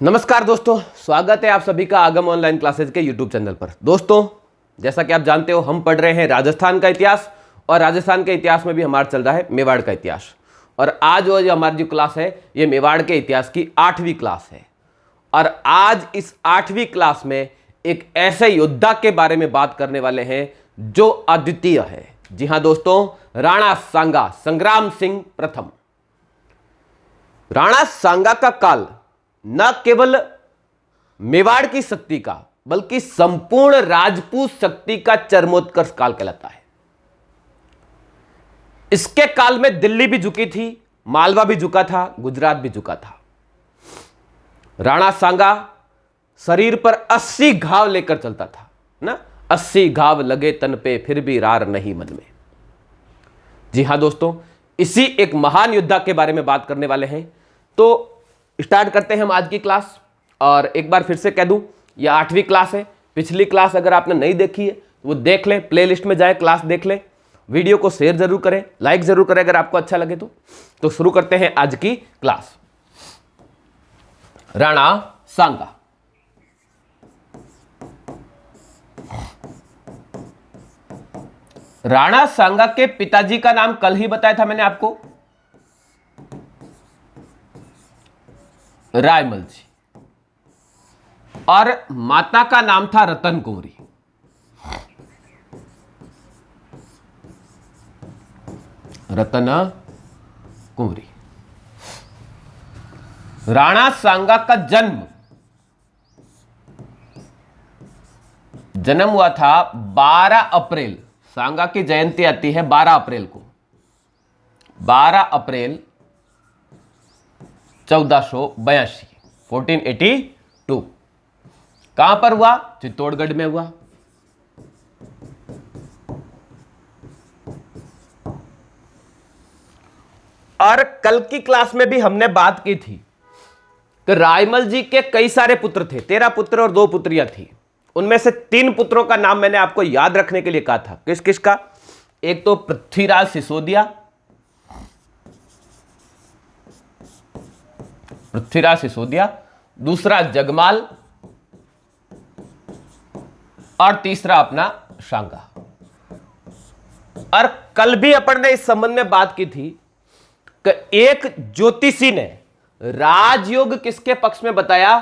नमस्कार दोस्तों, स्वागत है आप सभी का आगम ऑनलाइन क्लासेज के यूट्यूब चैनल पर। दोस्तों, जैसा कि आप जानते हो, हम पढ़ रहे हैं राजस्थान का इतिहास और राजस्थान के इतिहास में भी हमारा चल रहा है मेवाड़ का इतिहास। और आज वो जो हमारी जो क्लास है ये मेवाड़ के इतिहास की 8वीं क्लास है। और आज इस 8वीं क्लास में एक ऐसे योद्धा के बारे में बात करने वाले हैं जो अद्वितीय है। जी हाँ दोस्तों, राणा सांगा संग्राम सिंह प्रथम। राणा सांगा का काल न केवल मेवाड़ की शक्ति का बल्कि संपूर्ण राजपूत शक्ति का चरमोत्कर्ष काल कहलाता है। इसके काल में दिल्ली भी झुकी थी, मालवा भी झुका था, गुजरात भी झुका था। राणा सांगा शरीर पर 80 घाव लेकर चलता था ना, 80 घाव लगे तन पे फिर भी रार नहीं मन में। जी हां दोस्तों, इसी एक महान योद्धा के बारे में बात करने वाले हैं। तो स्टार्ट करते हैं हम आज की क्लास। और एक बार फिर से कह दूं, यह 8वीं क्लास है। पिछली क्लास अगर आपने नहीं देखी है तो वो देख लें, प्लेलिस्ट में जाए, क्लास देख लें। वीडियो को शेयर जरूर करें, लाइक जरूर करें अगर आपको अच्छा लगे तो शुरू करते हैं आज की क्लास। राणा सांगा। राणा सांगा के पिताजी का नाम कल ही बताया था मैंने आपको, रायमल जी। और माता का नाम था रतन कुंवरी। रतन कुंवरी। राणा सांगा का जन्म हुआ था 12 अप्रैल। सांगा की जयंती आती है 12 अप्रैल को, 12 अप्रैल 1482, 1482। कहां पर हुआ? चित्तौड़गढ़ में हुआ। और कल की क्लास में भी हमने बात की थी कि रायमल जी के कई सारे पुत्र थे, 13 पुत्र और 2 पुत्रियां थी। उनमें से 3 पुत्रों का नाम मैंने आपको याद रखने के लिए कहा था। किस किस का? एक तो पृथ्वीराज सिसोदिया, पृथ्वीराज सिसोदिया, दूसरा जगमाल और तीसरा अपना सांगा। और कल भी अपन ने इस संबंध में बात की थी कि एक ज्योतिषी ने राजयोग किसके पक्ष में बताया?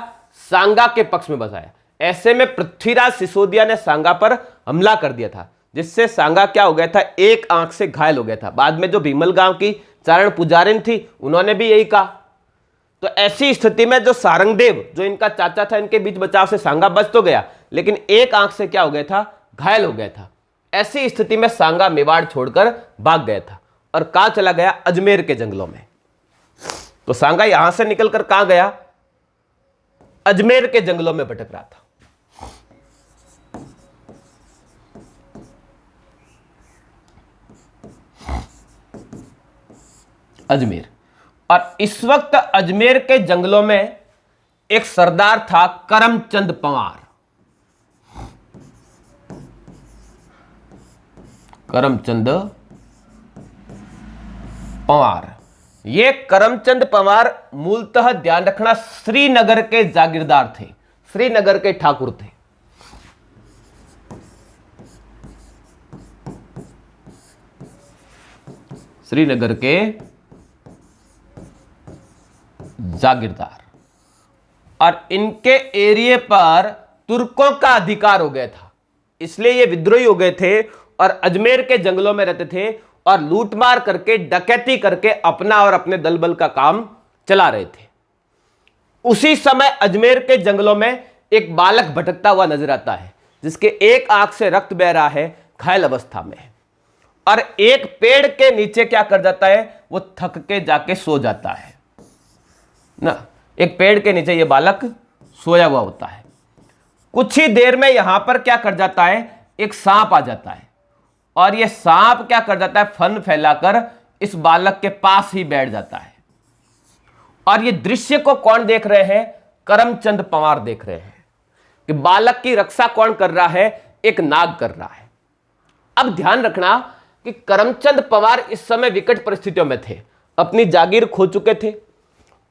सांगा के पक्ष में बताया। ऐसे में पृथ्वीराज सिसोदिया ने सांगा पर हमला कर दिया था, जिससे सांगा क्या हो गया था? एक आंख से घायल हो गया था। बाद में जो भीमल गांव की चारण पुजारिन थी उन्होंने भी यही कहा। तो ऐसी स्थिति में जो सारंगदेव, जो इनका चाचा था, इनके बीच बचाव से सांगा बच तो गया, लेकिन एक आंख से क्या हो गया था? घायल हो गया था। ऐसी स्थिति में सांगा मेवाड़ छोड़कर भाग गया था और कहां चला गया? अजमेर के जंगलों में। तो सांगा यहां से निकलकर कहां गया? अजमेर के जंगलों में भटक रहा था। अजमेर। और इस वक्त अजमेर के जंगलों में एक सरदार था, करमचंद पंवार। करमचंद पंवार। ये करमचंद पंवार मूलतः, ध्यान रखना, श्रीनगर के जागीरदार थे, श्रीनगर के ठाकुर थे। श्रीनगर के जागीरदार। और इनके एरिया पर तुर्कों का अधिकार हो गया था, इसलिए ये विद्रोही हो गए थे और अजमेर के जंगलों में रहते थे और लूटमार करके, डकैती करके अपना और अपने दल बल का काम चला रहे थे। उसी समय अजमेर के जंगलों में एक बालक भटकता हुआ नजर आता है, जिसके एक आंख से रक्त बह रहा है, घायल अवस्था में है। और एक पेड़ के नीचे क्या कर जाता है? वो थक के जाके सो जाता है ना। एक पेड़ के नीचे ये बालक सोया हुआ होता है। कुछ ही देर में यहां पर क्या कर जाता है? एक सांप आ जाता है और ये सांप क्या कर जाता है? फन फैलाकर इस बालक के पास ही बैठ जाता है। और ये दृश्य को कौन देख रहे हैं? करमचंद पंवार देख रहे हैं कि बालक की रक्षा कौन कर रहा है? एक नाग कर रहा है। अब ध्यान रखना कि करमचंद पंवार इस समय विकट परिस्थितियों में थे, अपनी जागीर खो चुके थे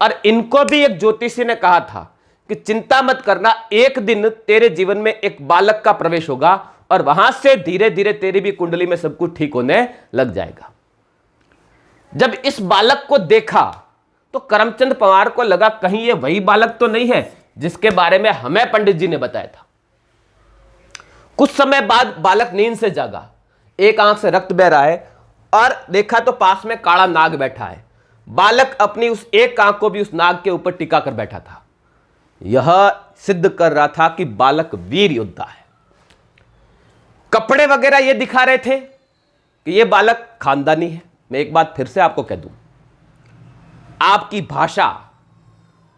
और इनको भी एक ज्योतिषी ने कहा था कि चिंता मत करना, एक दिन तेरे जीवन में एक बालक का प्रवेश होगा और वहां से धीरे धीरे तेरी भी कुंडली में सब कुछ ठीक होने लग जाएगा। जब इस बालक को देखा तो करमचंद पवार को लगा कहीं ये वही बालक तो नहीं है जिसके बारे में हमें पंडित जी ने बताया था। कुछ समय बाद बालक नींद से जागा, एक आंख से रक्त बह रहा है और देखा तो पास में काला नाग बैठा है। बालक अपनी उस एक आंख को भी उस नाग के ऊपर टिका कर बैठा था। यह सिद्ध कर रहा था कि बालक वीर योद्धा है। कपड़े वगैरह ये दिखा रहे थे कि यह बालक खानदानी है। मैं एक बात फिर से आपको कह दूं, आपकी भाषा,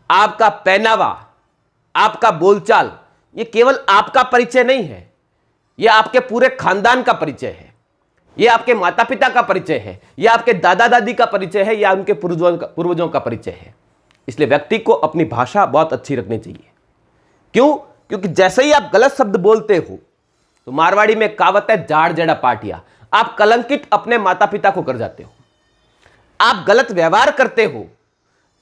आपका पहनावा, आपका बोलचाल, यह केवल आपका परिचय नहीं है, यह आपके पूरे खानदान का परिचय है, यह आपके माता पिता का परिचय है, यह आपके दादा दादी का परिचय है, या उनके पूर्वजों का परिचय है। इसलिए व्यक्ति को अपनी भाषा बहुत अच्छी रखनी चाहिए। क्यों? क्योंकि जैसे ही आप गलत शब्द बोलते हो तो मारवाड़ी में कहावत है, जाड़ जड़ा पाटिया, आप कलंकित अपने माता पिता को कर जाते हो। आप गलत व्यवहार करते हो,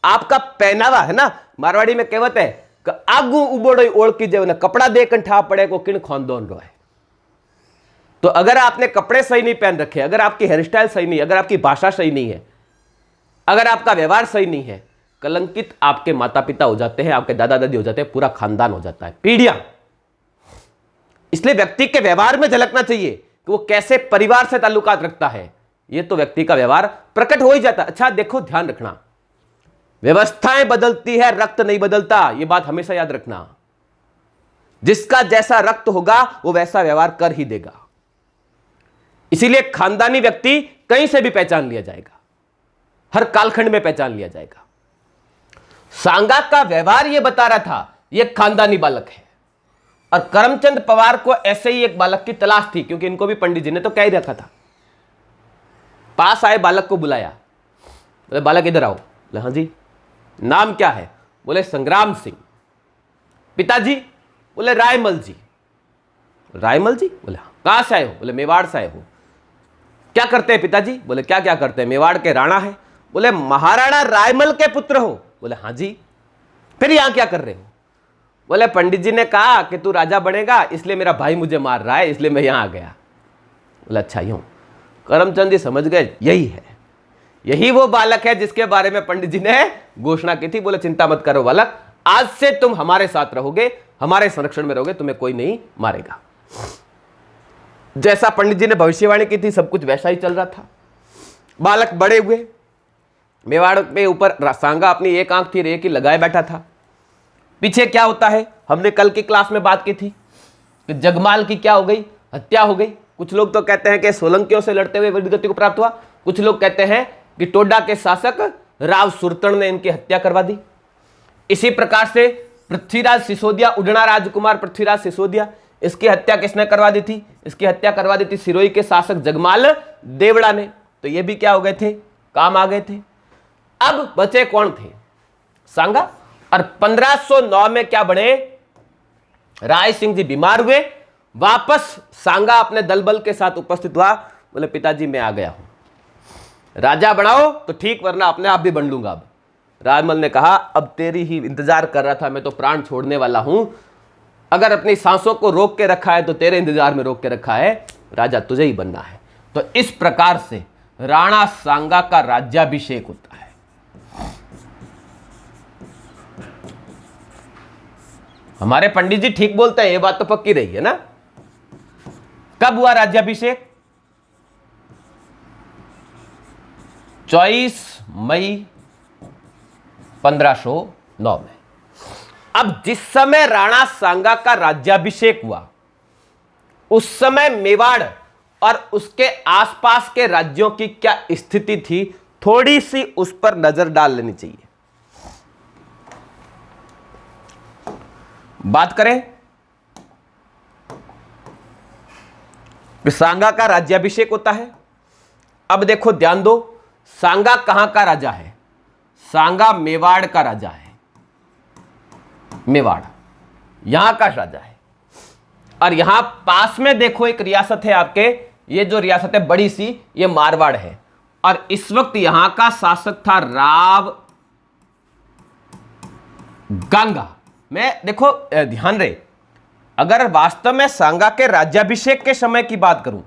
आपका पहनावा है ना, मारवाड़ी में कहावत है कि आगू उबोड़ो ओढ़ की जेव कपड़ा देकर ठा पड़े को किन खोंदोन रो है। तो अगर आपने कपड़े सही नहीं पहन रखे, अगर आपकी हेयर स्टाइल सही नहीं, अगर आपकी भाषा सही नहीं है, अगर आपका व्यवहार सही नहीं है, कलंकित आपके माता पिता हो जाते हैं, आपके दादा दादी हो जाते हैं, पूरा खानदान हो जाता है, पीढ़ियां। इसलिए व्यक्ति के व्यवहार में झलकना चाहिए कि वो कैसे परिवार से ताल्लुकात रखता है। ये तो व्यक्ति का व्यवहार प्रकट हो ही जाता है। अच्छा देखो, ध्यान रखना, व्यवस्थाएं बदलती है, रक्त नहीं बदलता। यह बात हमेशा याद रखना। जिसका जैसा रक्त होगा वो वैसा व्यवहार कर ही देगा। इसीलिए खानदानी व्यक्ति कहीं से भी पहचान लिया जाएगा, हर कालखंड में पहचान लिया जाएगा। सांगा का व्यवहार यह बता रहा था यह खानदानी बालक है। और करमचंद पवार को ऐसे ही एक बालक की तलाश थी, क्योंकि इनको भी पंडित जी ने तो कह ही रखा था। पास आए, बालक को बुलाया, बोले बालक इधर आओ। बोले हाँ जी। नाम क्या है? बोले संग्राम सिंह। पिताजी? बोले रायमल जी। रायमल जी? बोले हाँ। कहां से आए हो? बोले मेवाड़ से आए हो। क्या करते हैं पिताजी? बोले क्या क्या करते हैं? मेवाड़ के राणा है। बोले महाराणा रायमल के पुत्र हो? बोले हाँ जी। फिर यहां क्या कर रहे हो? बोले पंडित जी ने कहा कि तू राजा बनेगा, इसलिए मेरा भाई मुझे मार रहा है, इसलिए मैं यहां आ गया। बोले अच्छा यूं। करमचंद जी समझ गए यही है, यही वो बालक है जिसके बारे में पंडित जी ने घोषणा की थी। बोले चिंता मत करो बालक, आज से तुम हमारे साथ रहोगे, हमारे संरक्षण में रहोगे, तुम्हें कोई नहीं मारेगा। जैसा पंडित जी ने भविष्यवाणी की थी सब कुछ वैसा ही चल रहा था। बालक बड़े हुए। मेवाड़ पे ऊपर सांगा अपनी एक आंख थी, एक ही लगाए बैठा था। पीछे क्या होता है, हमने कल की क्लास में बात की थी कि जगमाल की क्या हो गई, हत्या हो गई। कुछ लोग तो कहते हैं कि सोलंकियों से लड़ते हुए वीरगति को प्राप्त हुआ, कुछ लोग कहते हैं कि टोडा के शासक राव सुरतन ने इनकी हत्या करवा दी। इसी प्रकार से पृथ्वीराज सिसोदिया, उड़ना राजकुमार पृथ्वीराज सिसोदिया, इसकी हत्या किसने करवा दी थी? इसकी हत्या करवा दी थी सिरोही के शासक जगमाल देवड़ा ने। तो ये भी क्या हो गए थे, काम आ गए थे। अब बचे कौन थे? सांगा। और 1509 में क्या बने, राय सिंह जी बीमार हुए, वापस सांगा अपने दल बल के साथ उपस्थित हुआ। बोले पिताजी मैं आ गया हूं, राजा बनाओ तो ठीक, वरना अपने आप भी बन लूंगा। अब रायमल ने कहा अब तेरी ही इंतजार कर रहा था, मैं तो प्राण छोड़ने वाला हूं। अगर अपनी सांसों को रोक के रखा है तो तेरे इंतजार में रोक के रखा है, राजा तुझे ही बनना है। तो इस प्रकार से राणा सांगा का राज्याभिषेक होता है। हमारे पंडित जी ठीक बोलते हैं, ये बात तो पक्की रही है ना। कब हुआ राज्याभिषेक? 24 मई 1509 में। अब जिस समय राणा सांगा का राज्याभिषेक हुआ उस समय मेवाड़ और उसके आसपास के राज्यों की क्या स्थिति थी, थोड़ी सी उस पर नजर डाल लेनी चाहिए। बात करें कि सांगा का राज्याभिषेक होता है। अब देखो ध्यान दो, सांगा कहां का राजा है? सांगा मेवाड़ का राजा है। मेवाड़ यहां का राजा है। और यहां पास में देखो एक रियासत है आपके, ये जो रियासत है बड़ी सी, ये मारवाड़ है। और इस वक्त यहां का शासक था राव गांगा। मैं देखो ध्यान रहे, अगर वास्तव में सांगा के राज्याभिषेक के समय की बात करूं,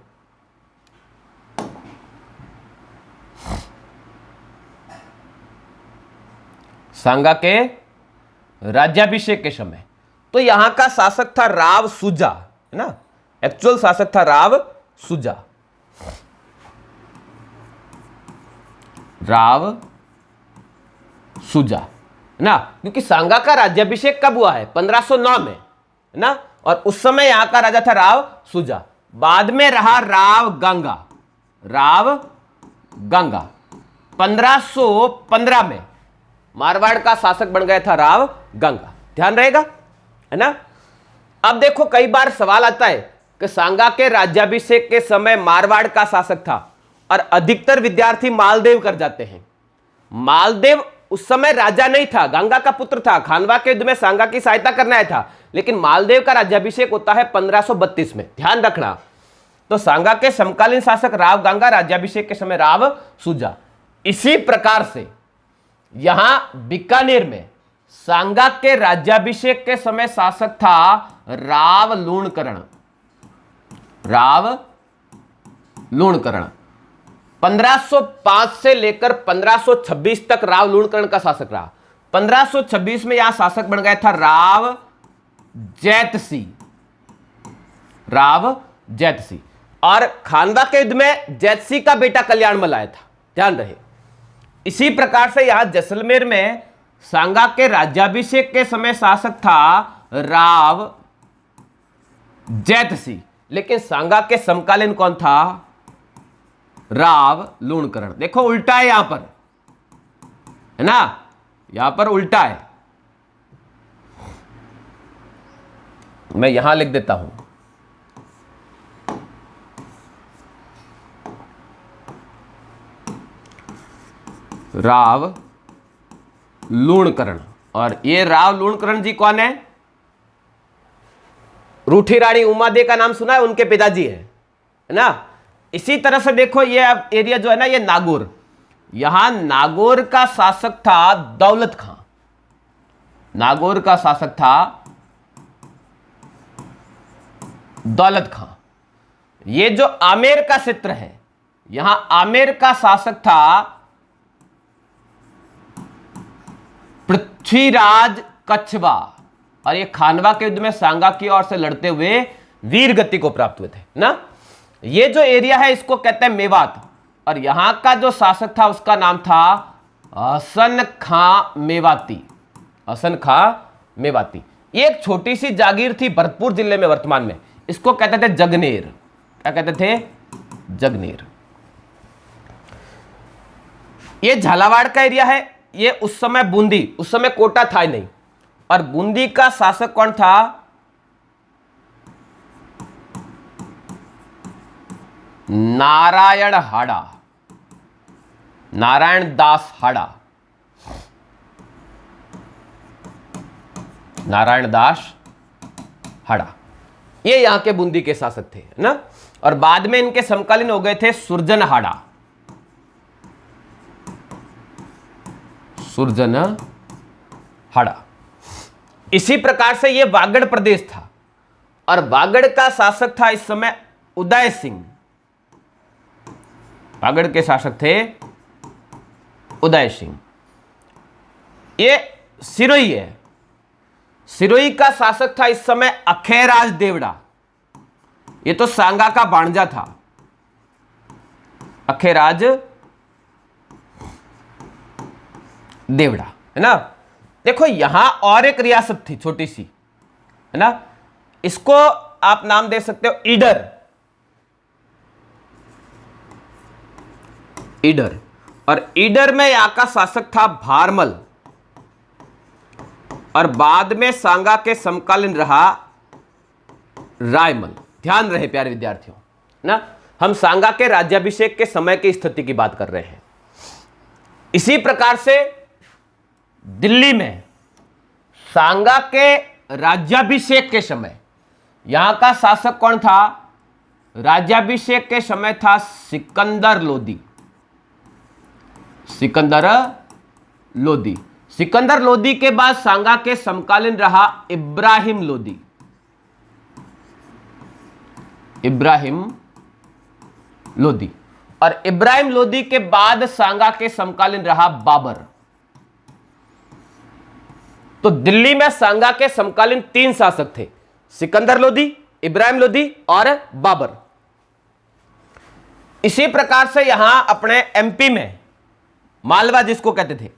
सांगा के राज्याभिषेक के समय, तो यहां का शासक था राव सुजा, है ना, एक्चुअल शासक था राव सुजा। राव सुजा, है ना, क्योंकि सांगा का राज्याभिषेक कब हुआ है? 1509 में, है ना, और उस समय यहां का राजा था राव सुजा। बाद में रहा राव गंगा। राव गंगा 1515 में मारवाड़ का शासक बन गया था राव गंगा, ध्यान रहेगा, है ना। अब देखो कई बार सवाल आता है कि सांगा के राज्याभिषेक के समय मारवाड़ का शासक था, और अधिकतर विद्यार्थी मालदेव कर जाते हैं। मालदेव उस समय राजा नहीं था, गंगा का पुत्र था, खानवा के युद्ध में सांगा की सहायता करना आया था, लेकिन मालदेव का राज्याभिषेक होता है 1532 में, ध्यान रखना। तो सांगा के समकालीन शासक राव गंगा, राज्याभिषेक के समय राव सुजा। इसी प्रकार से यहां बीकानेर में सांगा के राज्याभिषेक के समय शासक था राव लूणकरण। राव लूणकरण 1505 से लेकर 1526 तक राव लूणकरण का शासक रहा। 1526 में यहां शासक बन गया था राव जैतसिंह। राव जैतसिंह, और खानवा के युद्ध में जैतसिंह का बेटा कल्याणमल आया था, ध्यान रहे। इसी प्रकार से यहां जैसलमेर में सांगा के राज्याभिषेक के समय शासक था राव जैतसिंह, लेकिन सांगा के समकालीन कौन था? राव लूणकरण। देखो उल्टा है यहां पर, है ना, यहां पर उल्टा है। मैं यहां लिख देता हूं, राव लूणकरण। और ये राव लूणकरण जी कौन है? रूठी रानी उमादे का नाम सुना है, उनके पिताजी है ना। इसी तरह से देखो ये एरिया जो है ना, ये नागौर, यहां नागौर का शासक था दौलत खां। नागौर का शासक था दौलत खां। ये जो आमेर का क्षेत्र है, यहां आमेर का शासक था पृथ्वीराज कच्छवा, और ये खानवा के युद्ध में सांगा की ओर से लड़ते हुए वीर गति को प्राप्त हुए थे ना। ये जो एरिया है इसको कहते हैं मेवात, और यहां का जो शासक था उसका नाम था हसन खां मेवाती। हसन खां मेवाती। ये एक छोटी सी जागीर थी भरतपुर जिले में वर्तमान में, इसको कहते थे जगनेर। क्या कहते थे? जगनेर। ये झालावाड़ का एरिया है, ये उस समय बूंदी, उस समय कोटा था ही नहीं, और बूंदी का शासक कौन था? नारायण हाड़ा, नारायण दास हाड़ा, नारायण दास हाड़ा। ये यहां के बूंदी के शासक थे ना, और बाद में इनके समकालीन हो गए थे सुरजन हाड़ा। सुरजन हाड़ा। इसी प्रकार से यह वागड़ प्रदेश था, और वागड़ का शासक था इस समय उदय सिंह। वागड़ के शासक थे उदय सिंह। ये सिरोही है, सिरोही का शासक था इस समय अखेराज देवड़ा। ये तो सांगा का भांजा था, अखेराज देवड़ा, है ना। देखो यहां और एक रियासत थी छोटी सी, है ना, इसको आप नाम दे सकते हो ईडर। ईडर, और ईडर में यहां का शासक था भारमल, और बाद में सांगा के समकालीन रहा रायमल। ध्यान रहे प्यारे विद्यार्थियों ना, हम सांगा के राज्याभिषेक के समय की स्थिति की बात कर रहे हैं। इसी प्रकार से दिल्ली में सांगा के राज्याभिषेक के समय यहां का शासक कौन था? राज्याभिषेक के समय था सिकंदर लोदी। सिकंदर लोदी। सिकंदर लोदी के बाद सांगा के समकालीन रहा इब्राहिम लोदी। इब्राहिम लोदी। और इब्राहिम लोदी के बाद सांगा के समकालीन रहा बाबर। तो दिल्ली में सांगा के समकालीन 3 शासक थे, सिकंदर लोदी, इब्राहिम लोदी और बाबर। इसी प्रकार से यहां अपने एमपी में मालवा जिसको कहते थे,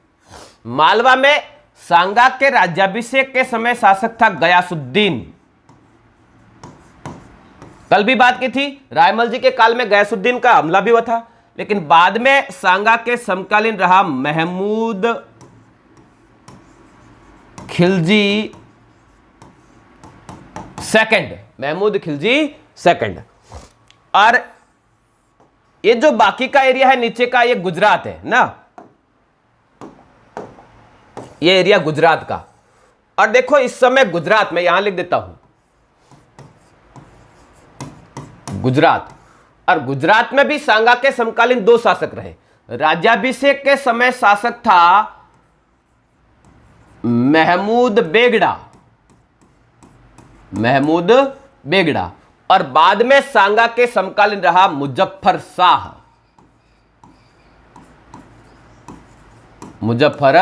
मालवा में सांगा के राज्याभिषेक के समय शासक था गयासुद्दीन। कल भी बात की थी, रायमल जी के काल में गयासुद्दीन का हमला भी हुआ था, लेकिन बाद में सांगा के समकालीन रहा महमूद खिलजी सेकंड। महमूद खिलजी सेकंड। और ये जो बाकी का एरिया है नीचे का, ये गुजरात है ना, ये एरिया गुजरात का। और देखो इस समय गुजरात में, यहां लिख देता हूं गुजरात, और गुजरात में भी सांगा के समकालीन 2 शासक रहे। राज्याभिषेक के समय शासक था महमूद बेगड़ा, महमूद बेगड़ा। और बाद में सांगा के समकालीन रहा मुजफ्फर शाह। मुजफ्फर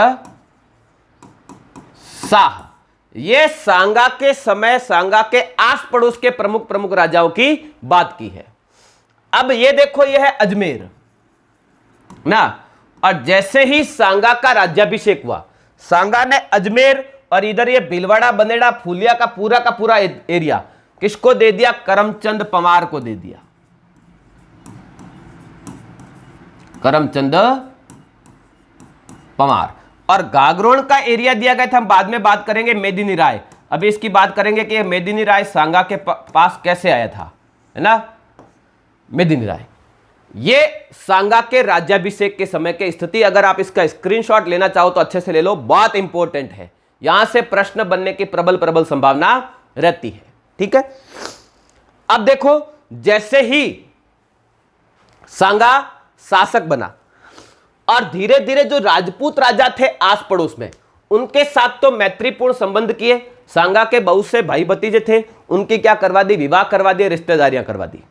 शाह। ये सांगा के समय सांगा के आस पड़ोस के प्रमुख प्रमुख राजाओं की बात की है। अब ये देखो, ये है अजमेर ना, और जैसे ही सांगा का राज्याभिषेक हुआ, सांगा ने अजमेर और इधर ये भीलवाड़ा, बनेड़ा, फूलिया का पूरा एरिया किसको दे दिया? करमचंद परमार को दे दिया। करमचंद परमार। और गागरोन का एरिया दिया गया था, हम बाद में बात करेंगे, मेदिनी राय। अभी इसकी बात करेंगे कि मेदिनी राय सांगा के पास कैसे आया था, है ना, मेदिनी राय। ये सांगा के राज्याभिषेक के समय की स्थिति, अगर आप इसका स्क्रीनशॉट लेना चाहो तो अच्छे से ले लो, बहुत इंपॉर्टेंट है, यहां से प्रश्न बनने की प्रबल संभावना रहती है। ठीक है, अब देखो, जैसे ही सांगा शासक बना और धीरे धीरे जो राजपूत राजा थे आस पड़ोस में, उनके साथ तो मैत्रीपूर्ण संबंध किए। सांगा के बहुत से भाई भतीजे थे, उनकी क्या करवा दी? विवाह करवा दिए, रिश्तेदारियां करवा दी।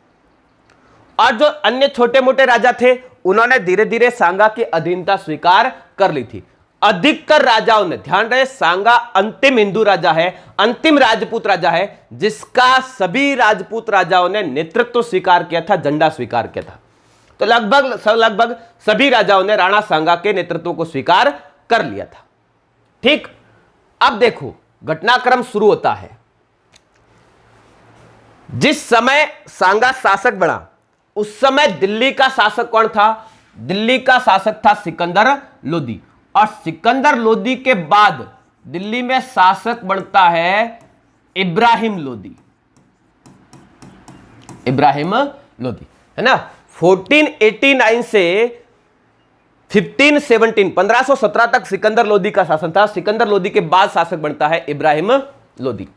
और जो अन्य छोटे मोटे राजा थे, उन्होंने धीरे धीरे सांगा की अधीनता स्वीकार कर ली थी। अधिकतर राजाओं ने, ध्यान रहे, सांगा अंतिम हिंदू राजा है, अंतिम राजपूत राजा है, जिसका सभी राजपूत राजाओं ने नेतृत्व स्वीकार किया था, झंडा स्वीकार किया था। तो लगभग सभी राजाओं ने राणा सांगा के नेतृत्व को स्वीकार कर लिया था। ठीक, अब देखो घटनाक्रम शुरू होता है। जिस समय सांगा शासक बना, उस समय दिल्ली का शासक कौन था? दिल्ली का शासक था सिकंदर लोदी। और सिकंदर लोदी के बाद दिल्ली में शासक बनता है इब्राहिम लोदी। इब्राहिम लोदी, है ना। 1489 से 1517 तक सिकंदर लोदी का शासन था। सिकंदर लोदी के बाद शासक बनता है इब्राहिम लोदी।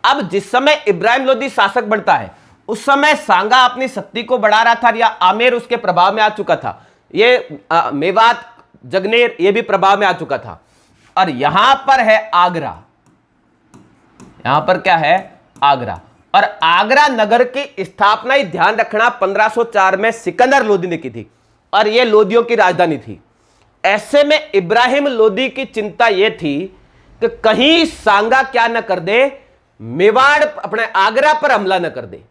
अब जिस समय इब्राहिम लोदी शासक बनता है, उस समय सांगा अपनी शक्ति को बढ़ा रहा था, या आमेर उसके प्रभाव में आ चुका था। ये मेवात, जगनेर, ये भी प्रभाव में आ चुका था। और यहां पर है आगरा। यहां पर क्या है? आगरा। और आगरा नगर की स्थापना, ही ध्यान रखना, 1504 में सिकंदर लोदी ने की थी, और यह लोदियों की राजधानी थी। ऐसे में इब्राहिम लोदी की चिंता यह थी कि कहीं सांगा क्या न कर दे, मेवाड़ अपने आगरा पर हमला न कर दे।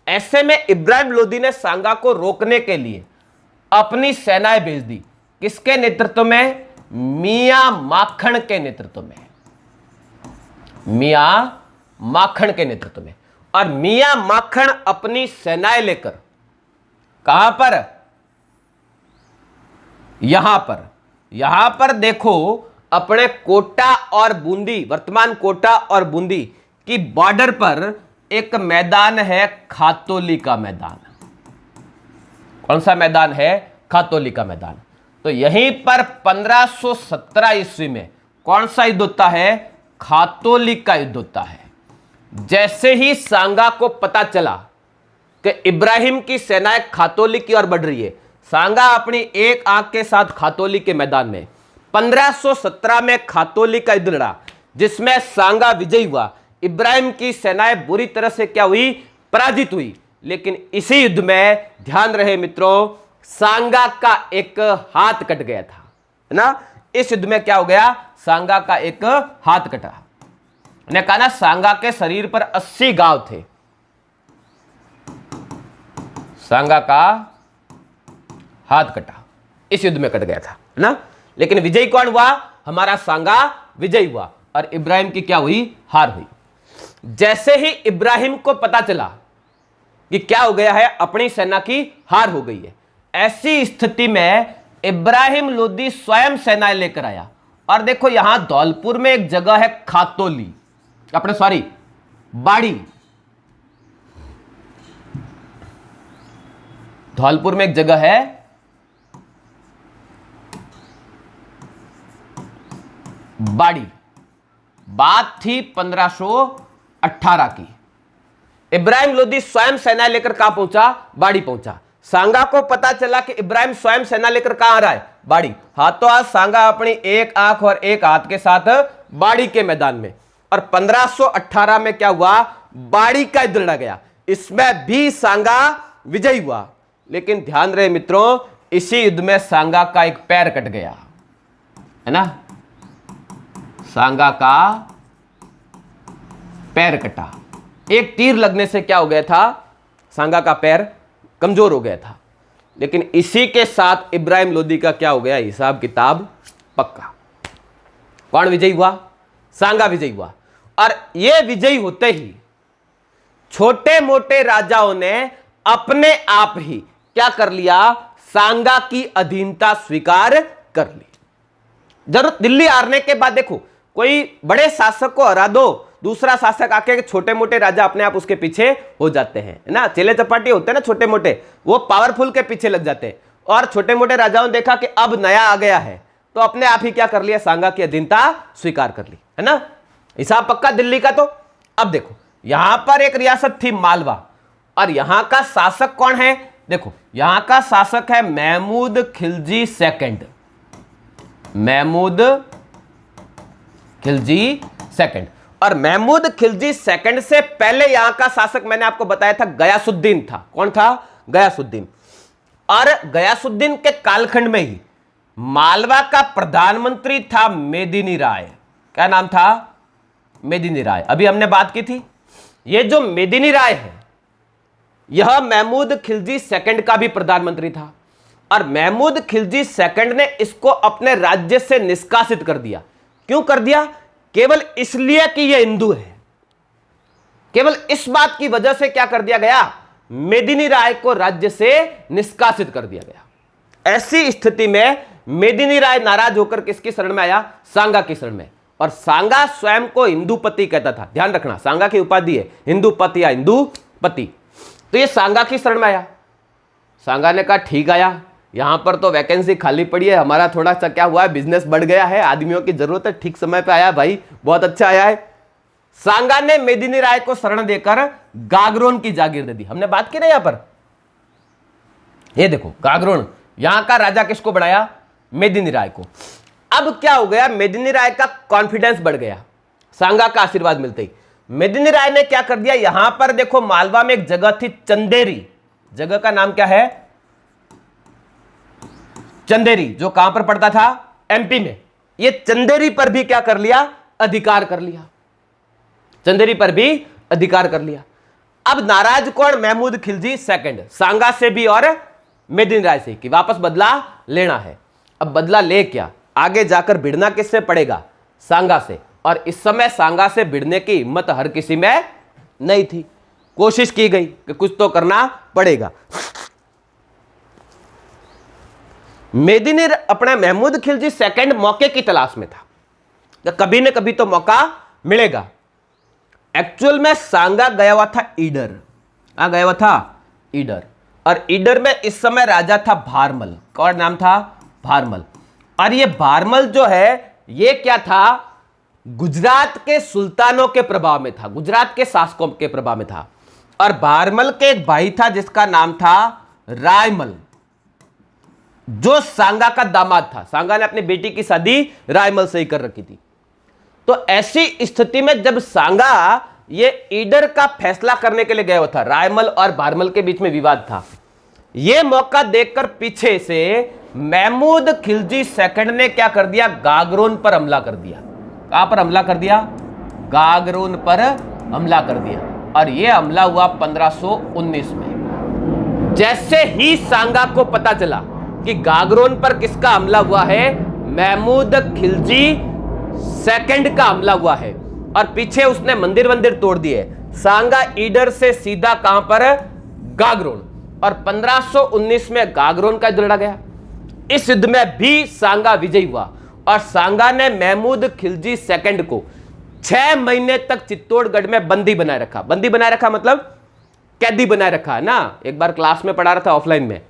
ऐसे में इब्राहिम लोदी ने सांगा को रोकने के लिए अपनी सेनाएं भेज दी। किसके नेतृत्व में? मियां माखन के नेतृत्व में। मियां माखन के नेतृत्व में। और मियां माखन अपनी सेनाएं लेकर कहां पर? यहां पर देखो, अपने कोटा और बूंदी, वर्तमान कोटा और बूंदी की बॉर्डर पर एक मैदान है, खातोली का मैदान। कौन सा मैदान है? खातोली का मैदान। तो यहीं पर 1517 ईस्वी में कौन सा युद्ध होता है? खातोली का युद्ध होता है। जैसे ही सांगा को पता चला कि इब्राहिम की सेनाएं खातोली की ओर बढ़ रही है, सांगा अपनी एक आंख के साथ खातोली के मैदान में 1517 में खातौली का युद्ध लड़ा जिसमें सांगा विजयी हुआ। इब्राहिम की सेनाएं बुरी तरह से क्या हुई, पराजित हुई। लेकिन इसी युद्ध में ध्यान रहे मित्रों, सांगा का एक हाथ कट गया था, है ना। इस युद्ध में क्या हो गया, सांगा का एक हाथ कटा। मैंने कहा ना, सांगा के शरीर पर 80 घाव थे। सांगा का हाथ कटा, इस युद्ध में कट गया था, है ना। लेकिन विजयी कौन हुआ, हमारा सांगा विजयी हुआ और इब्राहिम की क्या हुई, हार हुई। जैसे ही इब्राहिम को पता चला कि क्या हो गया है, अपनी सेना की हार हो गई है, ऐसी स्थिति में इब्राहिम लोदी स्वयं सेनाएं लेकर आया। और देखो यहां धौलपुर में एक जगह है खातौली, बाड़ी। धौलपुर में एक जगह है बाड़ी। बात थी 1518 की। इब्राहिम लोदी स्वयं सेना लेकर कहां पहुंचा, बाड़ी पहुंचा। सांगा को पता चला कि इब्राहिम स्वयं सेना लेकर कहां आ रहा है, बाड़ी। हाथों हाथ सांगा अपनी एक आंख और एक हाथ के साथ बाड़ी के मैदान में। और 1518 में क्या हुआ, बाड़ी का युद्ध लड़ा गया, इसमें भी सांगा विजयी हुआ। लेकिन ध्यान रहे मित्रों, इसी युद्ध में सांगा का एक पैर कट गया, है ना। सांगा का पैर कटा, एक तीर लगने से क्या हो गया था, सांगा का पैर कमजोर हो गया था। लेकिन इसी के साथ इब्राहिम लोदी का क्या हो गया, हिसाब किताब पक्का। कौन विजयी हुआ, सांगा विजयी हुआ। और यह विजयी होते ही छोटे मोटे राजाओं ने अपने आप ही क्या कर लिया, सांगा की अधीनता स्वीकार कर ली। जरूर दिल्ली हारने के बाद देखो, कोई बड़े शासक को हरा दो, दूसरा शासक आके छोटे मोटे राजा अपने आप उसके पीछे हो जाते हैं, है ना। चेले चपाटी होते हैं ना छोटे मोटे, वो पावरफुल के पीछे लग जाते हैं। और छोटे मोटे राजाओं ने देखा कि अब नया आ गया है, तो अपने आप ही क्या कर लिया, सांगा की अधीनता स्वीकार कर ली, है ना। हिसाब पक्का दिल्ली का। तो अब देखो, यहां पर एक रियासत थी मालवा, और यहां का शासक कौन है, देखो यहां का शासक है महमूद खिलजी सेकंड। महमूद खिलजी सेकंड। और महमूद खिलजी सेकंड से पहले यहां का शासक मैंने आपको बताया था गयासुद्दीन था। कौन था, गयासुद्दीन। और गयासुद्दीन के कालखंड में ही मालवा का प्रधानमंत्री था मेदिनी राय। क्या नाम था, मेदिनी राय। अभी हमने बात की थी, यह जो मेदिनी राय है यह महमूद खिलजी सेकंड का भी प्रधानमंत्री था। और महमूद खिलजी सेकंड ने इसको अपने राज्य से निष्कासित कर दिया। क्यों कर दिया, केवल इसलिए कि यह हिंदू है। केवल इस बात की वजह से क्या कर दिया गया, मेदिनी राय को राज्य से निष्कासित कर दिया गया। ऐसी स्थिति में मेदिनी राय नाराज होकर किसकी शरण में आया, सांगा की शरण में। और सांगा स्वयं को हिंदूपति कहता था। ध्यान रखना, सांगा की उपाधि है हिंदूपति या हिंदूपति। तो ये सांगा की शरण में आया। सांगा ने कहा ठीक आया, यहां पर तो वैकेंसी खाली पड़ी है, हमारा थोड़ा सा क्या हुआ है, बिजनेस बढ़ गया है, आदमियों की जरूरत है, ठीक समय पे आया भाई, बहुत अच्छा आया है। सांगा ने मेदिनी राय को शरण देकर गागरोन की जागीर दे दी। हमने बात की ना यहां पर, ये देखो गागरोन, यहां का राजा किसको बनाया, मेदिनी राय को। अब क्या हो गया, मेदिनी राय का कॉन्फिडेंस बढ़ गया, सांगा का आशीर्वाद मिलते ही। मेदिनी राय ने क्या कर दिया, यहां पर देखो मालवा में एक जगह थी चंदेरी, जगह का नाम क्या है, चंदेरी, जो कहां पर पड़ता था, एमपी में। ये चंदेरी पर भी क्या कर लिया, अधिकार कर लिया। चंदेरी पर भी अधिकार कर लिया। अब नाराज कौन, महमूद खिलजी सेकंड, सांगा से भी और मेदिनी राय से, कि वापस बदला लेना है। अब बदला ले क्या, आगे जाकर भिड़ना किससे पड़ेगा, सांगा से। और इस समय सांगा से भिड़ने की हिम्मत हर किसी में नहीं थी। कोशिश की गई कि कुछ तो करना पड़ेगा। मेदिनी अपना महमूद खिलजी सेकंड मौके की तलाश में था, तो कभी न कभी तो मौका मिलेगा। एक्चुअल में सांगा गया हुआ था ईडर, गया हुआ था ईडर। और ईडर में इस समय राजा था भारमल। कौन नाम था, भारमल। और ये भारमल जो है ये क्या था, गुजरात के सुल्तानों के प्रभाव में था, गुजरात के शासकों के प्रभाव में था। और भारमल के एक भाई था जिसका नाम था रायमल। जो सांगा का दामाद था। सांगा ने अपनी बेटी की शादी रायमल से ही कर रखी थी। तो ऐसी स्थिति में जब सांगा ये ईडर का फैसला करने के लिए गया हुआ था, रायमल और भारमल के बीच में विवाद था, यह मौका देखकर पीछे से महमूद खिलजी सेकंड ने क्या कर दिया, गागरोन पर हमला कर दिया। कहां पर हमला कर दिया? गागरोन पर हमला कर दिया। और यह हमला हुआ 1519 में। जैसे ही सांगा को पता चला कि गागरोन पर किसका हमला हुआ है, महमूद खिलजी सेकंड का हमला हुआ है, और पीछे उसने मंदिर वंदिर तोड़ दिए। सांगा ईडर से सीधा कहां पर? गागरोन। और 1519 में गागरोन का युद्ध लड़ा गया। इस युद्ध में भी सांगा विजयी हुआ और सांगा ने महमूद खिलजी सेकंड को 6 महीने तक चित्तौड़गढ़ में बंदी बनाए रखा। बंदी बनाए रखा मतलब कैदी बनाए रखा है ना। एक बार क्लास में पढ़ा रहा था ऑफलाइन में,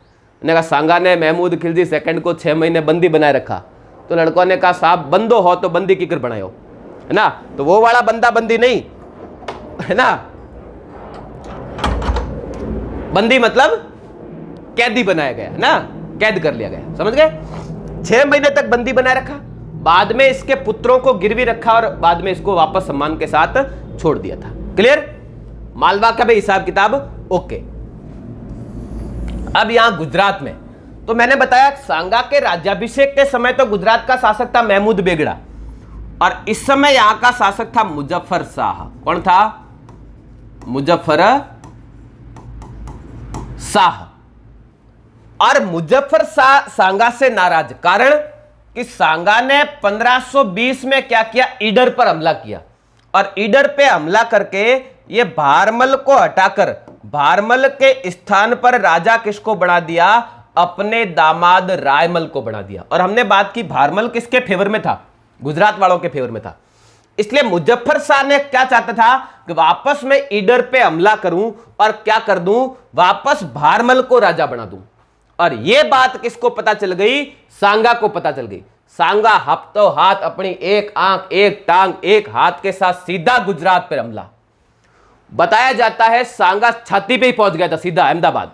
ने कहा सांगा ने महमूद खिलजी सेकंड को 6 महीने बंदी बनाए रखा। तो लड़कों ने कहा साहब बंदो हो तो बंदी की कर बनाओ, है ना। तो वो वाला बंदा बंदी नहीं, है ना, बंदी मतलब कैदी बनाया गया ना, कैद कर लिया गया, समझ गए। 6 महीने तक बंदी बनाए रखा, बाद में इसके पुत्रों को गिरवी रखा और बाद में इसको वापस सम्मान के साथ छोड़ दिया था। क्लियर? मालवा का भी हिसाब किताब ओके। अब यहां गुजरात में तो मैंने बताया सांगा के राज्याभिषेक के समय तो गुजरात का शासक था महमूद बेगड़ा, और इस समय यहां का शासक था मुजफ्फर शाह। कौन था? मुजफ्फर शाह। और मुजफ्फर शाह सांगा से नाराज, कारण कि सांगा ने 1520 में क्या किया, ईडर पर हमला किया, और ईडर पे हमला करके ये भारमल को हटाकर भारमल के स्थान पर राजा किसको बना दिया, अपने दामाद रायमल को बना दिया। और हमने बात की भारमल किसके फेवर में था, गुजरात वालों के फेवर में था। इसलिए मुजफ्फर शाह ने क्या चाहता था कि वापस मैं ईडर पे हमला करूं और क्या कर दूं, वापस भारमल को राजा बना दूं। और यह बात किसको पता चल गई, सांगा को पता चल गई। सांगा हफ्तों हाथ अपनी एक आंख एक टांग एक हाथ के साथ सीधा गुजरात पर हमला। बताया जाता है सांगा छाती पे ही पहुंच गया था सीधा अहमदाबाद।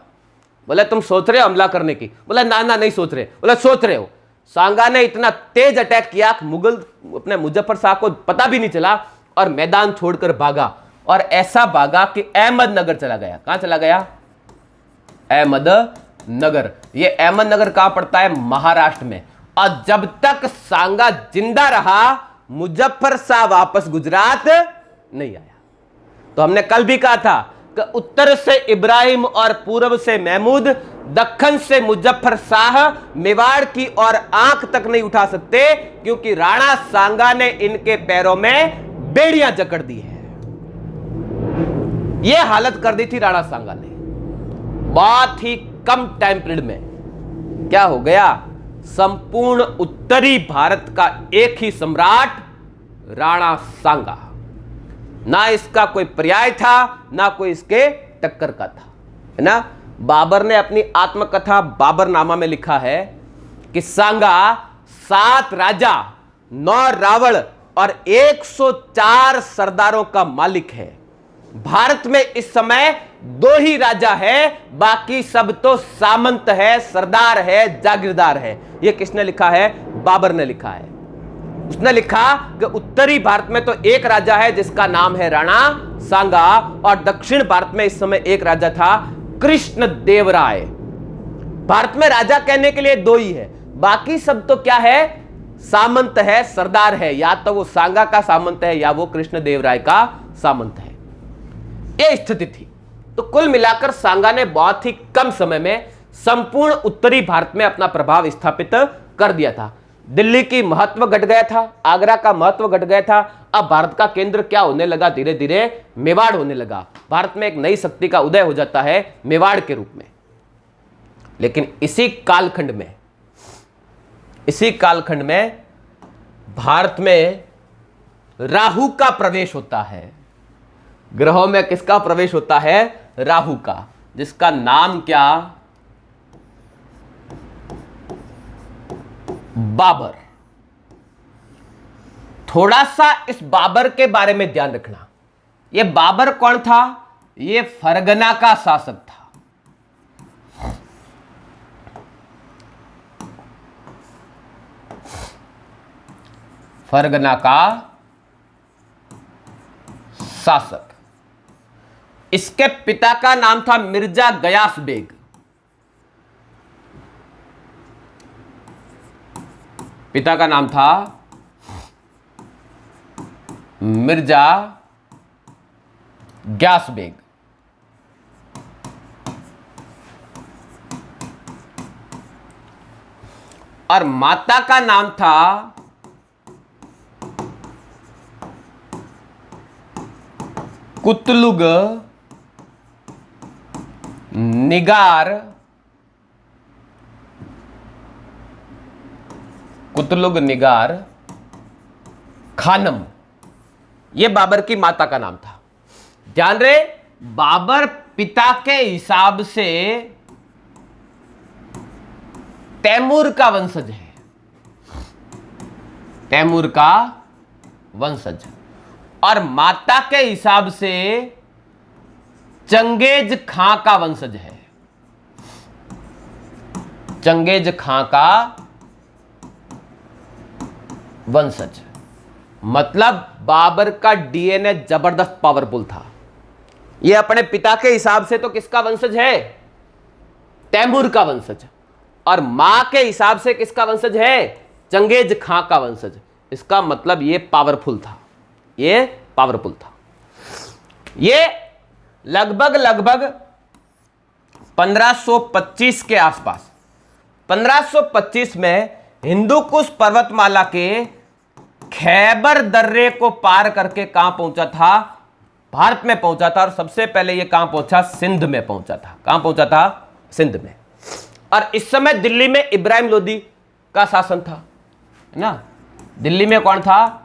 बोले तुम सोच रहे हो हमला करने की? बोला ना ना नहीं सोच रहे। बोला सोच रहे हो। सांगा ने इतना तेज अटैक किया कि मुगल अपने मुजफ्फर शाह को पता भी नहीं चला और मैदान छोड़कर भागा, और ऐसा भागा कि अहमदनगर चला गया। कहां चला गया? अहमदनगर। ये अहमदनगर कहां पड़ता है? महाराष्ट्र में। और जब तक सांगा जिंदा रहा मुजफ्फर शाह वापस गुजरात नहीं आया। तो हमने कल भी कहा था कि उत्तर से इब्राहिम और पूर्व से महमूद, दक्कन से मुजफ्फर शाह मेवाड़ की और आंख तक नहीं उठा सकते, क्योंकि राणा सांगा ने इनके पैरों में बेड़ियां जकड़ दी है। यह हालत कर दी थी राणा सांगा ने। बहुत ही कम टाइम पीरियड में क्या हो गया, संपूर्ण उत्तरी भारत का एक ही सम्राट राणा सांगा। ना इसका कोई पर्याय था, ना कोई इसके टक्कर का था, है ना। बाबर ने अपनी आत्मकथा बाबरनामा में लिखा है कि सांगा 7 राजा, 9 रावण और 104 सरदारों का मालिक है। भारत में इस समय 2 ही राजा है, बाकी सब तो सामंत है, सरदार है, जागीरदार है। यह किसने लिखा है? बाबर ने लिखा है। उसने लिखा कि उत्तरी भारत में तो एक राजा है जिसका नाम है राणा सांगा, और दक्षिण भारत में इस समय एक राजा था कृष्ण देव राय। भारत में राजा कहने के लिए 2 ही है, बाकी सब तो क्या है, सामंत है, सरदार है। या तो वो सांगा का सामंत है या वो कृष्ण देव राय का सामंत है। यह स्थिति थी। तो कुल मिलाकर सांगा ने बहुत ही कम समय में संपूर्ण उत्तरी भारत में अपना प्रभाव स्थापित कर दिया था। दिल्ली की महत्व घट गया था, आगरा का महत्व घट गया था। अब भारत का केंद्र क्या होने लगा, धीरे धीरे मेवाड़ होने लगा। भारत में एक नई शक्ति का उदय हो जाता है मेवाड़ के रूप में। लेकिन इसी कालखंड में भारत में राहु का प्रवेश होता है। ग्रहों में किसका प्रवेश होता है? राहु का, जिसका नाम क्या? बाबर। थोड़ा सा इस बाबर के बारे में ध्यान रखना। यह बाबर कौन था? यह फरगना का शासक था। फरगना का शासक। इसके पिता का नाम था मिर्जा गयास बेग। पिता का नाम था मिर्जा गयास बेग। और माता का नाम था कुतलुग निगार खानम। यह बाबर की माता का नाम था। ध्यान रहे, बाबर पिता के हिसाब से तैमूर का वंशज है, तैमूर का वंशज, और माता के हिसाब से चंगेज खां का वंशज है, चंगेज खां का वंशज। मतलब बाबर का डीएनए जबरदस्त पावरफुल था। यह अपने पिता के हिसाब से तो किसका वंशज है? तैमूर का वंशज। और मां के हिसाब से किसका वंशज है? चंगेज खां का वंशज। इसका मतलब यह पावरफुल था, यह पावरफुल था। यह लगभग 1525 के आसपास, 1525 में हिंदूकुश पर्वतमाला के खैबर दर्रे को पार करके कहां पहुंचा था? भारत में पहुंचा था। और सबसे पहले यह कहां पहुंचा? सिंध में पहुंचा था। कहां पहुंचा था? सिंध में। और इस समय दिल्ली में इब्राहिम लोदी का शासन था, है ना। दिल्ली में कौन था?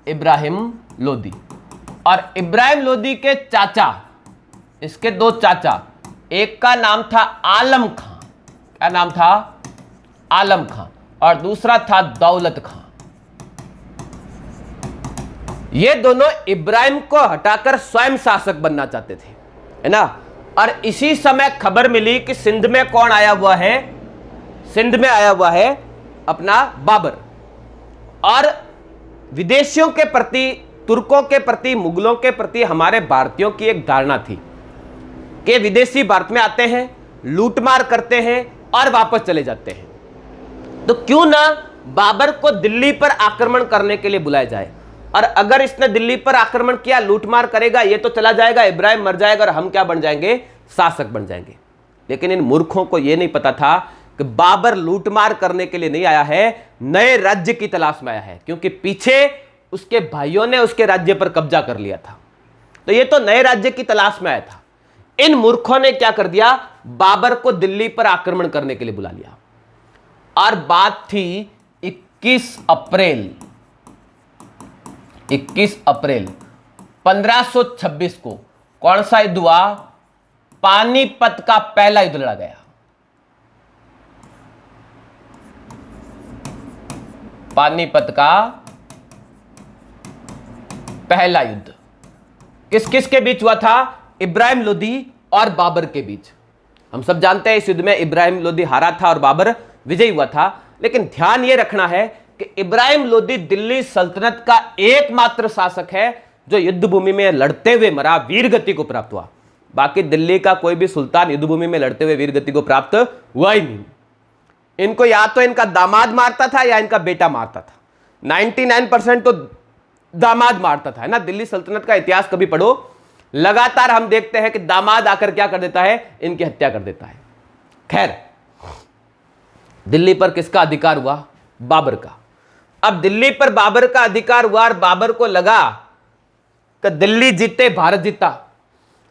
इब्राहिम लोदी। और इब्राहिम लोदी के चाचा, इसके दो चाचा, एक का नाम था आलम खां। क्या नाम था? आलम खां। और दूसरा था दौलत खां। ये दोनों इब्राहिम को हटाकर स्वयं शासक बनना चाहते थे, है ना। और इसी समय खबर मिली कि सिंध में कौन आया हुआ है? सिंध में आया हुआ है अपना बाबर। और विदेशियों के प्रति, तुर्कों के प्रति, मुगलों के प्रति हमारे भारतीयों की एक धारणा थी कि विदेशी भारत में आते हैं, लूटमार करते हैं और वापस चले जाते हैं। तो क्यों ना बाबर को दिल्ली पर आक्रमण करने के लिए बुलाया जाए। और अगर इसने दिल्ली पर आक्रमण किया, लूटमार करेगा, ये तो चला जाएगा, इब्राहिम मर जाएगा और हम क्या बन जाएंगे? शासक बन जाएंगे। लेकिन इन मूर्खों को यह नहीं पता था कि बाबर लूटमार करने के लिए नहीं आया है, नए राज्य की तलाश में आया है। क्योंकि पीछे उसके भाइयों ने उसके राज्य पर कब्जा कर लिया था, तो ये तो नए राज्य की तलाश में आया था। इन मूर्खों ने क्या कर दिया? बाबर को दिल्ली पर आक्रमण करने के लिए बुला लिया। और बात थी 21 अप्रैल 1526 को। कौन सा युद्ध हुआ? पानीपत का पहला युद्ध लड़ा गया। पानीपत का पहला युद्ध किस किस के बीच हुआ था? इब्राहिम लोदी और बाबर के बीच। हम सब जानते हैं इस युद्ध में इब्राहिम लोदी हारा था और बाबर विजयी हुआ था। लेकिन ध्यान यह रखना है कि इब्राहिम लोदी दिल्ली सल्तनत का एकमात्र शासक है जो युद्ध भूमि में लड़ते हुए मरा, वीर गति को प्राप्त हुआ। बाकी दिल्ली का कोई भी सुल्तान युद्ध भूमि में लड़ते हुए वीर गति को प्राप्त हुआ ही नहीं। इनको या तो इनका दामाद मारता था या इनका बेटा मारता था। 99% तो दामाद मारता था, है ना। दिल्ली सल्तनत का इतिहास कभी पढ़ो, लगातार हम देखते हैं कि दामाद आकर क्या कर देता है? इनकी हत्या कर देता है। खैर, दिल्ली पर किसका अधिकार हुआ? बाबर का। अब दिल्ली पर बाबर का अधिकार हुआ और बाबर को लगा कि दिल्ली जीते भारत जीता।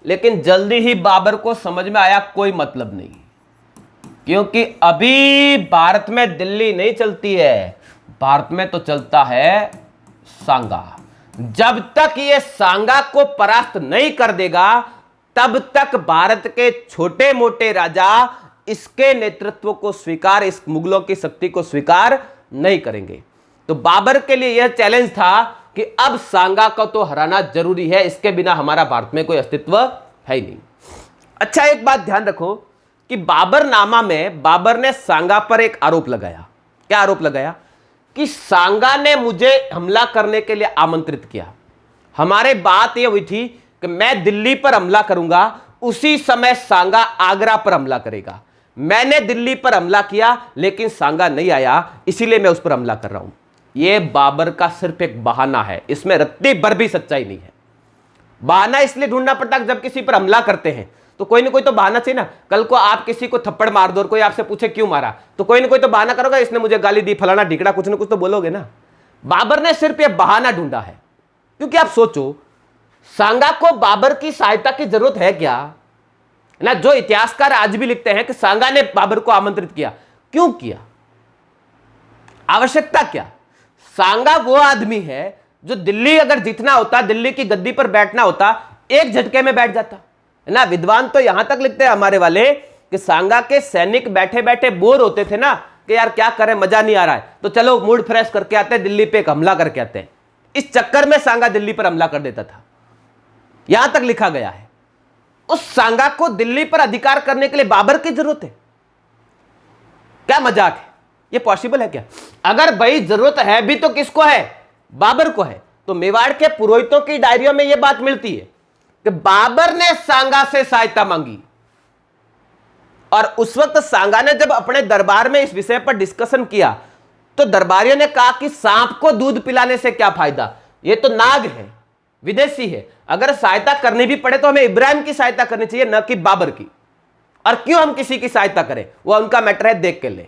लेकिन जल्दी ही बाबर को समझ में आया कोई मतलब नहीं, क्योंकि अभी भारत में दिल्ली नहीं चलती है, भारत में तो चलता है सांगा। जब तक ये सांगा को परास्त नहीं कर देगा, तब तक भारत के छोटे मोटे राजा इसके नेतृत्व को स्वीकार, इस मुगलों की शक्ति को स्वीकार नहीं करेंगे। तो बाबर के लिए यह चैलेंज था कि अब सांगा को तो हराना जरूरी है, इसके बिना हमारा भारत में कोई अस्तित्व है ही नहीं। अच्छा, एक बात ध्यान रखो कि बाबरनामा में बाबर ने सांगा पर एक आरोप लगाया। क्या आरोप लगाया? कि सांगा ने मुझे हमला करने के लिए आमंत्रित किया। हमारे बात यह हुई थी कि मैं दिल्ली पर हमला करूंगा, उसी समय सांगा आगरा पर हमला करेगा। मैंने दिल्ली पर हमला किया लेकिन सांगा नहीं आया, इसीलिए मैं उस पर हमला कर रहा हूं। यह बाबर का सिर्फ एक बहाना है, इसमें रत्ती भर भी सच्चाई नहीं है। बहाना इसलिए ढूंढना पड़ता है जब किसी पर हमला करते हैं तो कोई ना कोई तो बहाना चाहिए ना। कल को आप किसी को थप्पड़ मार दो और कोई आपसे पूछे क्यों मारा, तो कोई ना कोई तो बहाना करोगे, इसने मुझे गाली दी, फलाना ढिकड़ा, कुछ ना कुछ तो बोलोगे ना। बाबर ने सिर्फ यह बहाना ढूंढा है, क्योंकि आप सोचो सांगा को बाबर की सहायता की जरूरत है क्या ना। जो इतिहासकार आज भी लिखते हैं कि सांगा ने बाबर को आमंत्रित किया, क्यों किया, आवश्यकता क्या। सांगा वो आदमी है जो दिल्ली अगर जीतना होता, दिल्ली की गद्दी पर बैठना होता, एक झटके में बैठ जाता है ना। विद्वान तो यहां तक लिखते हैं हमारे वाले कि सांगा के सैनिक बैठे बैठे बोर होते थे ना, कि यार क्या करें, मजा नहीं आ रहा है, तो चलो मूड फ्रेश करके आते हैं, दिल्ली पे एक हमला करके आते हैं। इस चक्कर में सांगा दिल्ली पर हमला कर देता था, यहां तक लिखा गया है। उस सांगा को दिल्ली पर अधिकार करने के लिए बाबर की जरूरत है? क्या मजाक है, ये पॉसिबल है क्या? अगर भाई जरूरत है भी तो किसको है, बाबर को है। तो मेवाड़ के पुरोहितों की डायरियों में यह बात मिलती है कि बाबर ने सांगा से सहायता मांगी, और उस वक्त सांगा ने जब अपने दरबार में इस विषय पर डिस्कशन किया तो दरबारियों ने कहा कि सांप को दूध पिलाने से क्या फायदा, ये तो नाग है, विदेशी है, अगर सहायता करनी भी पड़े तो हमें इब्राहिम की सहायता करनी चाहिए, न कि बाबर की। और क्यों हम किसी की सहायता करें, वो उनका मैटर है, देख के ले।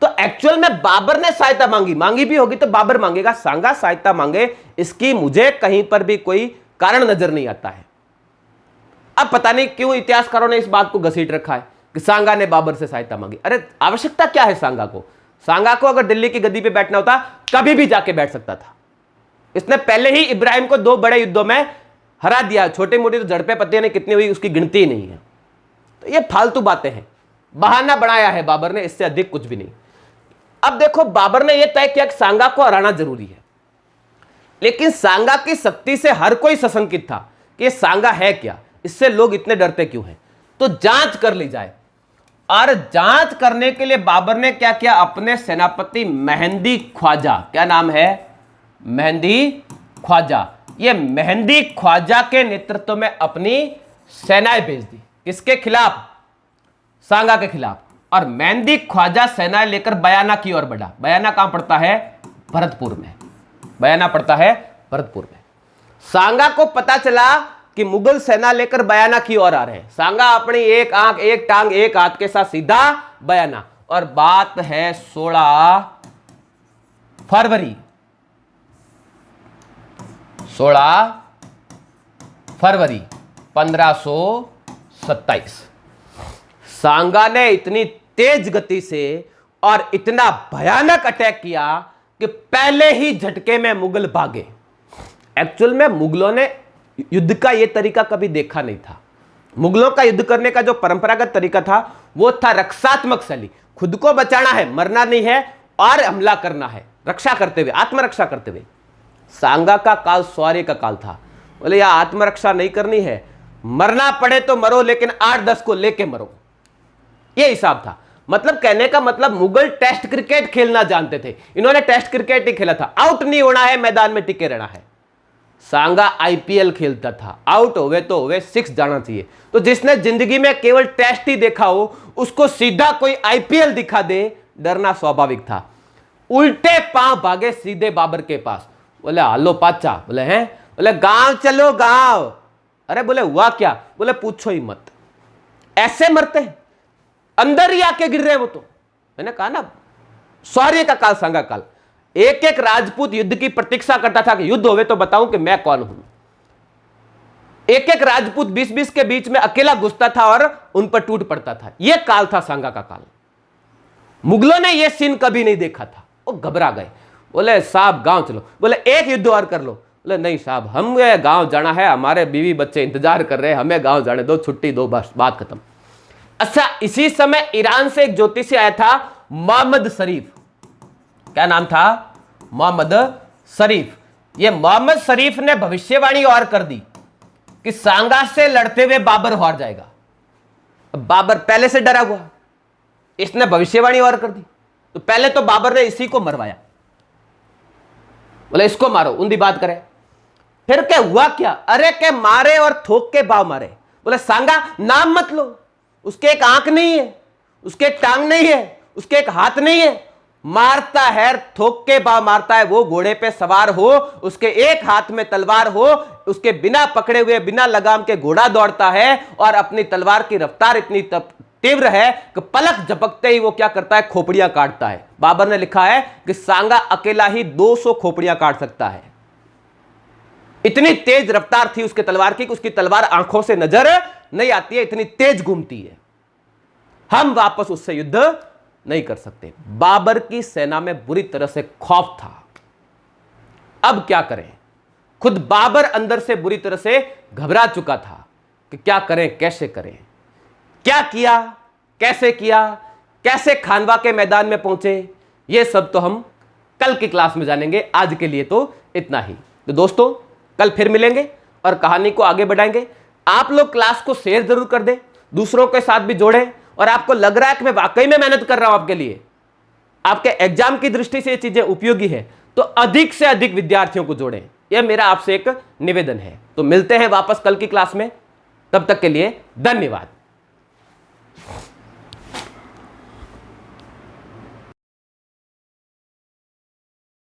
तो एक्चुअल में बाबर ने सहायता मांगी भी होगी तो बाबर मांगेगा, सांगा सहायता मांगे, इसकी मुझे कहीं पर भी कोई कारण नजर नहीं आता है। अब पता नहीं क्यों इतिहासकारों ने इस बात को घसीट रखा है कि सांगा ने बाबर से सहायता मांगी। अरे आवश्यकता क्या है सांगा को? सांगा को अगर दिल्ली की गद्दी पे बैठना होता कभी भी जाके बैठ सकता था। इसने पहले ही इब्राहिम को 2 बड़े युद्धों में हरा दिया, छोटी मोटी तो झड़पें पतियों ने कितनी हुई उसकी गिनती ही नहीं है। तो ये फालतू बातें हैं, बहाना बनाया है बाबर ने, इससे अधिक कुछ भी नहीं। अब देखो बाबर ने यह तय किया कि सांगा को हराना जरूरी है, लेकिन सांगा की शक्ति से हर कोई सशंकित था कि सांगा है क्या, इससे लोग इतने डरते क्यों हैं। तो जांच कर ली जाए, और जांच करने के लिए बाबर ने क्या किया, अपने सेनापति मेहंदी ख्वाजा, क्या नाम है, मेहंदी ख्वाजा, ये मेहंदी ख्वाजा के नेतृत्व में अपनी सेनाएं भेज दी। किसके खिलाफ? सांगा के खिलाफ। और मेहंदी ख्वाजा सेना लेकर बयाना की ओर बढ़ा। बयाना कहां पड़ता है? भरतपुर में। बयाना पड़ता है भरतपुर में। सांगा को पता चला कि मुगल सेना लेकर बयाना की ओर आ रहे हैं। सांगा अपनी एक आंख, एक टांग, एक हाथ के साथ सीधा बयाना। और बात है 16 फरवरी 1527। सांगा ने इतनी तेज गति से और इतना भयानक अटैक किया कि पहले ही झटके में मुगल भागे। एक्चुअल में मुगलों ने युद्ध का यह तरीका कभी देखा नहीं था। मुगलों का युद्ध करने का जो परंपरागत तरीका था वो था रक्षात्मक शैली, खुद को बचाना है, मरना नहीं है, और हमला करना है, रक्षा करते हुए, आत्मरक्षा करते हुए। सांगा का काल शौर्य का काल था। बोले यार आत्मरक्षा नहीं करनी है, मरना पड़े तो मरो, लेकिन 8-10 को लेके मरो, यह हिसाब था। मतलब कहने का मतलब मुगल टेस्ट क्रिकेट खेलना जानते थे, इन्होंने टेस्ट क्रिकेट ही खेला था। आउट नहीं होना है, मैदान में टिके रहना है। सांगा आईपीएल खेलता था, आउट होवे तो होवे, 6 जाना चाहिए। तो जिसने जिंदगी में केवल टेस्ट ही देखा हो उसको सीधा कोई आईपीएल दिखा दे, डरना स्वाभाविक था। उल्टे पांव भागे सीधे बाबर के पास। बोले हालो पाचा। बोले हैं? बोले गांव चलो गांव। अरे बोले हुआ क्या? बोले पूछो ही मत, ऐसे मरते हैं, अंदर ही आके गिर रहे वो। तो मैंने कहा ना शौर्य का काल, सांगा काल। एक एक राजपूत युद्ध की प्रतीक्षा करता था कि युद्ध होवे तो बताऊं कि मैं कौन हूं। एक एक राजपूत 20-20 के बीच में अकेला घुसता था और उन पर टूट पड़ता था। यह काल था सांगा का काल। मुगलों ने यह सीन कभी नहीं देखा था, वो घबरा गए। बोले साहब गांव चलो। बोले एक युद्ध और कर लो। बोले नहीं साहब, हम गांव जाना है, हमारे बीवी बच्चे इंतजार कर रहे हैं, हमें गांव जाने दो, छुट्टी दो, बस बात खत्म। अच्छा, इसी समय ईरान से एक ज्योतिषी आया था, मोहम्मद शरीफ। क्या नाम था? मोहम्मद शरीफ। ये मोहम्मद शरीफ ने भविष्यवाणी और कर दी कि सांगा से लड़ते हुए बाबर हार जाएगा। बाबर पहले से डरा हुआ, इसने भविष्यवाणी और कर दी। तो पहले तो बाबर ने इसी को मरवाया। बोले इसको मारो, उन्दी बात करे। फिर क्या हुआ क्या? अरे के मारे और थोक के भाव मारे। बोले सांगा नाम मत लो, उसके एक आंख नहीं है, उसके एक टांग नहीं है, उसके एक हाथ नहीं है, मारता है थोक के भाव मारता है। वो घोड़े पे सवार हो, उसके एक हाथ में तलवार हो, उसके बिना पकड़े हुए बिना लगाम के घोड़ा दौड़ता है और अपनी तलवार की रफ्तार इतनी तीव्र है कि पलक झपकते ही वो क्या करता है, खोपड़ियां काटता है। बाबर ने लिखा है कि सांगा अकेला ही 200 खोपड़ियां काट सकता है। इतनी तेज रफ्तार थी उसके तलवार की कि उसकी तलवार आंखों से नजर नहीं आती है, इतनी तेज घूमती है। हम वापस उससे युद्ध नहीं कर सकते। बाबर की सेना में बुरी तरह से खौफ था। अब क्या करें? खुद बाबर अंदर से बुरी तरह से घबरा चुका था कि क्या करें, कैसे करें। क्या किया, कैसे किया, कैसे खानवा के मैदान में पहुंचे, यह सब तो हम कल की क्लास में जानेंगे। आज के लिए तो इतना ही। तो दोस्तों कल फिर मिलेंगे और कहानी को आगे बढ़ाएंगे। आप लोग क्लास को शेयर जरूर कर दें, दूसरों के साथ भी जोड़ें। और आपको लग रहा है कि मैं वाकई में मेहनत कर रहा हूं आपके लिए, आपके एग्जाम की दृष्टि से ये चीजें उपयोगी है, तो अधिक से अधिक विद्यार्थियों को जोड़ें। यह मेरा आपसे एक निवेदन है। तो मिलते हैं वापस कल की क्लास में, तब तक के लिए धन्यवाद।